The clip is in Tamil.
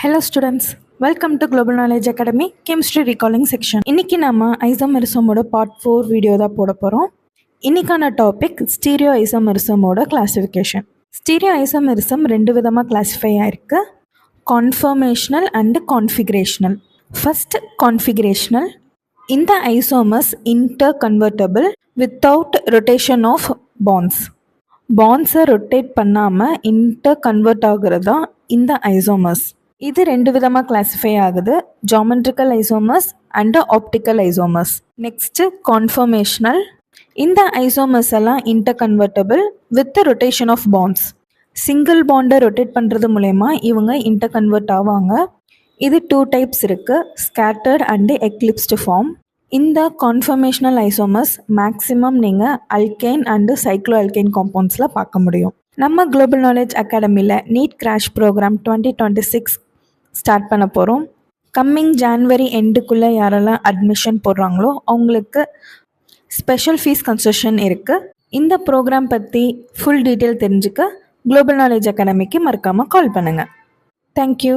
Hello students, welcome to Global Knowledge Academy Chemistry Recalling section. இன்னைக்கு நாம ஐசோமெரிசமோட பார்ட் 4 வீடியோ தான் போட போகிறோம். இன்னைக்கான டாபிக் ஸ்டீரியோ ஐசோமெரிசமோட கிளாசிஃபிகேஷன். ஸ்டீரியோ ஐசோமெரிசம் ரெண்டு விதமாக கிளாஸிஃபை ஆயிருக்கு, கான்ஃபர்மேஷனல் அண்ட் கான்ஃபிகரேஷனல். First configurational. இந்த isomers interconvertible without rotation of bonds. பாண்ட்ஸை ரொட்டேட் பண்ணாமல் இன்டர் கன்வெர்ட் ஆகுறது தான் இந்த ஐசோமர்ஸ். இது ரெண்டு விதமாக கிளாஸிஃபை ஆகுது, geometrical isomers and optical isomers. Next conformational. இந்த ஐசோமர்ஸ் எல்லாம் interconvertible with rotation of bonds. Single பாண்டை ரொட்டேட் பண்ணுறது மூலயமா இவங்க இன்டர் கன்வெர்ட் ஆவாங்க. இது டூ டைப்ஸ் இருக்குது, ஸ்கேட்டர்ட் அண்டு எக்லிப்ஸ்டு ஃபார்ம். இந்த கான்ஃபர்மேஷனல் ஐசோமர்ஸ் மேக்ஸிமம் நீங்கள் அல்கேன் அண்டு சைக்ளோ அல்கேன் காம்பவுண்ட்ஸில் பார்க்க முடியும். நம்ம குளோபல் நாலேஜ் அகாடமியில் நீட் கிராஷ் ப்ரோக்ராம் 2026 ஸ்டார்ட் பண்ண போகிறோம். கம்மிங் ஜான்வரி எண்டுக்குள்ளே யாரெல்லாம் அட்மிஷன் போடுறாங்களோ அவங்களுக்கு ஸ்பெஷல் ஃபீஸ் கன்செஷன் இருக்குது. இந்த ப்ரோக்ராம் பற்றி ஃபுல் டீட்டெயில் தெரிஞ்சுக்க குளோபல் நாலேஜ் அகாடமிக்கு மறக்காமல் கால் பண்ணுங்கள். தேங்க்யூ.